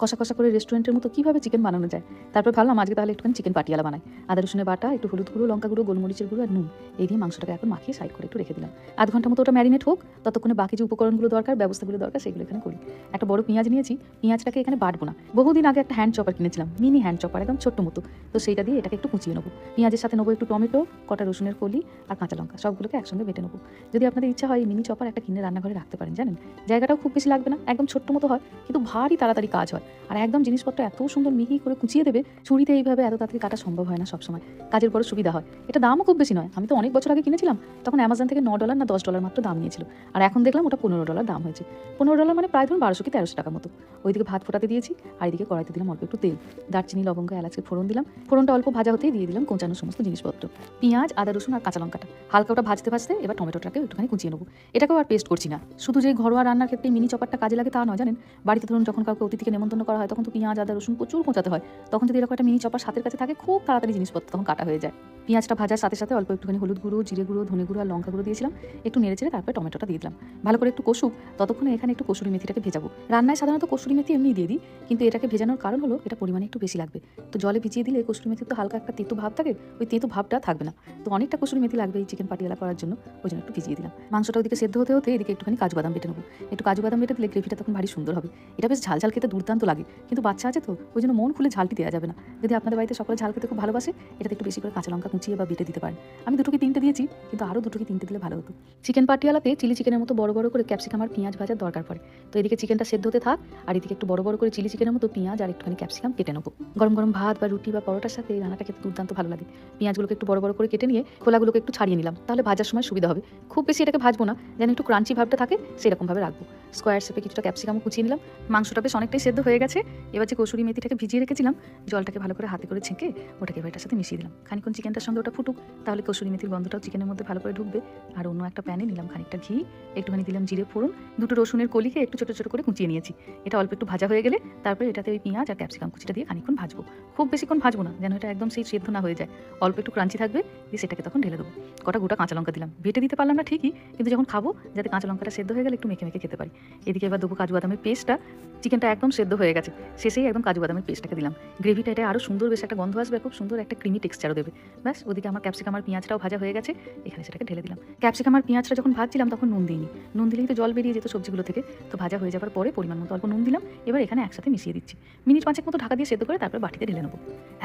কষা কষা করে রেস্টুরেন্টের মতো কীভাবে চিকেন বানানো যায়। তারপর ভাবলাম আজকে তাহলে একটুখানি চিকেন পাটিয়ালা বানাই। আদা রসুনের বাটা, একটু হলুদ গুঁড়ো, লঙ্কা গুঁড়ো, গোলমরিচের গুঁড়ো আর নুন এই দিয়ে মাংসটাকে এখন মাখিয়ে সাইড করে একটু রেখে দিলাম। আধ ঘন্টা মতো ওটা ম্যারিনেট হোক, ততক্ষণে বাকি যে উপকরণগুলো দরকার, ব্যবস্থাগুলো দরকার সেগুলো এখানে করি। একটা বড় পেঁয়াজ নিয়েছি, পেঁয়াজটাকে এখানে বাটবো না। বহুদিন আগে একটা হ্যান্ড চপার কিনেছিলাম, মিনি হ্যান্ড চপার, একদম ছোট্ট মতো। তো সেইটা দিয়ে এটাকে একটু কুচিয়ে নেবো। পেঁয়াজের সাথে নেবো একটু টমেটো, কটা রসুনের কলি আর কাঁচা লঙ্কা, সবগুলোকে একসঙ্গে বেটে নেবো। যদি আপনাদের ইচ্ছা হয় এই মিনি চপার একটা কিনে রান্নাঘরে রাখতে পারেন, জানেন জায়গাটাও খুব বেশি লাগবে না, একদম ছোট্ট মতো হয়, কিন্তু ভারী তাড়াতাড়ি কাজ হয়। আর একদম জিনিসপত্র এত সুন্দর মিহি করে কুচিয়ে দেবে, ছুরিতে এইভাবে এত তাড়াতাড়ি কাটা সম্ভব হয় না সবসময়। কাজের বড় সুবিধা হয়। এটা দামও খুব বেশি নয়, আমি তো অনেক বছর আগে কিনেছিলাম, তখন অ্যামাজন থেকে $9 না $10 মাত্র দাম নিয়েছিল। আর এখন দেখলাম ওটা $15 দাম হয়েছে। $15 মানে প্রায় ধরুন 1200 কি 1300 টাকা মতো। ওইদিকে ভাত ফোটাতে দিয়েছি, আর এদিকে কড়াইতে দিলাম অল্প একটু তেল, দারচিনি, লবঙ্গ, এলাচকে ফোড়ন দিলাম। ফোড়নটা অল্প ভাজা হতেই দিয়ে দিলাম কোঁচানো সমস্ত জিনিসপত্র, পেঁয়াজ, আদা রসুন আর কাঁচা লঙ্কাটা। হালকা ওটা ভাজতে ভাজতে এবার টমেটোটাকে একটুখানি কুচিয়ে নেবো। এটাকেও আর পেস্ট করছি না। শুধু যে ঘরোয়া রান্নার ক্ষেত্রে মিনি চপারটা কাজে লাগে তা নয়, জানেন বাড়িতে ধরুন যখন কাউকে অতিথিকে নেমন্তন্ন করা হয়, তখন তো পেঁয়াজ, আদা রসুন প্রচুর কোঁচাতে হয়। তখন যদি এরকম একটা মিনি চপার হাতের কাছে থাকে, খুব তাড়াতাড়ি জিনিসপত্র তখন কাটা হয়ে যায়। পেঁয়াজটা ভাজার সাথে সাথে অল্প একটুখানি হলুদ গুঁড়ো, জিরে গুঁড়ো, ধনে গুঁড়ো আর লঙ্কা গুঁড়ো দিয়েছিলাম। একটু নেড়ে চেড়ে তারপরে টমেটোটা দিয়ে দিলাম। ভালো করে একটু কষুক, ততক্ষণে এখানে একটু কসুরি মেথিটাকে ভেজাবো। রান্নায় সাধারণত কসুরি মেথি এমনি দিয়ে দিই, কিন্তু এটাকে ভেজানোর কারণ হলো এটা পরিমাণে একটু বেশি লাগবে। তো জলে ভিজিয়ে দিলে কসুরি মেথির তো হালকা একটা তেতো ভাব থাকে, ওই তেতো ভাবটা থাকবে না। তো অনেকটা কসুরি মেথি লাগবে এই চিকেন পাটিয়ালা করার জন্য, ওই জন্য একটু ভিজিয়ে দিলাম। মাংসটা ওদিকে সেদ্ধ হতে হতে এদিকে একটুখানি কাজু বাদাম বেটে নেবো। একটু কাজু বাদাম বেটে দিলে গ্রেভিটা তখন ভারী সুন্দর হবে। এটা বেশ ঝাল ঝাল খেতে দুর্দান্ত লাগে, কিন্তু বাচ্চা আছে তো ওই জন্য মন খুলে ঝালটি দেওয়া যাবে না। যদি আপনাদের বাড়িতে সকলে ঝাল খেতে খুব ভালোবাসে, এটাতে একটু বেশি করে কাঁচা লঙ্কা কুচিয়ে বা বেটে দিতে পারেন। আমি 2 কি 3টে দিয়েছি, কিন্তু আরও 2 কি 3টে দিলে ভালো হতো। চিকেন পাটিয়ালাতে চিলি চিকেনের মতো বড় বড় করে ক্যাপসিকাম আর পেঁয়াজ ভাজার দরকার পড়ে। তো এদিকে চিকেনটা সেদ্ধ হতে থাক, আর এদিকে একটু বড় বড় করে চিলি চিকেনের মতো পেঁয়াজ আর একটুখানি ক্যাপসিকাম কেটে নেবো। গরম গরম ভাত বা রুটি বা পরোটার সাথে এই রান্নাটা খেতে দুর্দান্ত ভালো লাগে। পেঁয়াজগুলোকে একটু বড় বড় করে কেটে নিয়ে খোলাগুলোকে একটু ছাড়িয়ে নিলাম, তাহলে ভাজার সময় সুবিধা হবে। খুব বেশি এটাকে ভাজবো না, যেন একটু ক্রাঞ্চি ভাবটা থাকে সেরকমভাবে রাখবো। স্কোয়ার শেপে কিছুটা ক্যাপসিকামও কুচিয়ে নিলাম। মাংসটা বেশ অনেকটাই সেদ্ধ হয়ে গেছে। এবার যে কসুরি মেথিটাকে ভিজিয়ে রেখেছিলাম, জলটাকে ভালো করে হাতে করে ছেঁকে ওটাকে এবার এটার সাথে মিশিয়ে দিলাম। খানিকক্ষণ চিকেনটার সঙ্গে ওটা ফুটুক, তাহলে কসুরি মেথির গন্ধটাও চিকেনের মধ্যে ভালো করে ঢুকবে। আর অন্য একটা প্যানে নিলাম খানিকটা ঘি, একটুখানি দিলাম জিরে ফোড়ন, 2টো রসুনের কলিকে একটু ছোটো ছোটো করে কুচিয়ে নিয়েছি। এটা অল্প একটু ভাজা হয়ে গেলে তারপরে এটাতে ওই পেঁয়াজ আর ক্যাপসিকাম কুচিটা দিয়ে খানিকক্ষণ ভাজবো। খুব বেশিক্ষণ ভাজবো না, যেন এটা একদম সেই সেদ্ধ না হয়ে যায়। অল্প একটু ক্রাঞ্চি থাকবে, দিয়ে সেটাকে তখন ঢেলে দেবো। কটা গোটা কাঁচা লঙ্কা দিলাম, বেটে দিতে পারলাম না ঠিকই, কিন্তু যখন খাবো যাতে কাঁচা লঙ্কাটা সেদ্ধ হয়ে গেলে একটু মেখে মেখে খেতে পারি। এদিকে এবার দেবো কাজু বাদামের পেস্টটা। চিকেনটা একদম সেদ্ধ হয়ে গেছে, শেষেই একদম কাজু বাদামের পেস্টটাকে দিলাম। গ্রেভিটা এটা আরও সুন্দর বেশ একটা গন্ধ আসবে, খুব সুন্দর একটা ক্রিমি টেক্সচারও দেবে। ব্যাস, ওদিকে আমার ক্যাপসিকাম আর পেঁয়াজটাও ভাজা হয়ে গেছে, এখানে সেটাকে ঢেলে দিলাম। ক্যাপসিকাম আর পেঁয়াজটা যখন ভাজছিলাম তখন নুন দিইনি, নুন দিলেই তো জল বেরিয়ে যেত সবজিগুলো থেকে। তো ভাজা হয়ে যাওয়ার পরে পরিমাণ মতো অল্প নুন দিলাম। এবার এখানে একসাথে মিশিয়ে দিচ্ছি। মিনিট 5 মতো ঢাকা দিয়ে সেদ্ধ করে তারপরে বাটিতে ঢেলে নেবো।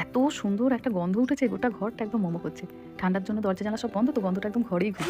এত সুন্দর একটা গন্ধ উঠেছে, গোটা ঘরটা একদম মোমো করছে। ঠান্ডার জন্য দরজা জানলা সব বন্ধ, তো গন্ধটা একদম ঘরেই ঘুরে।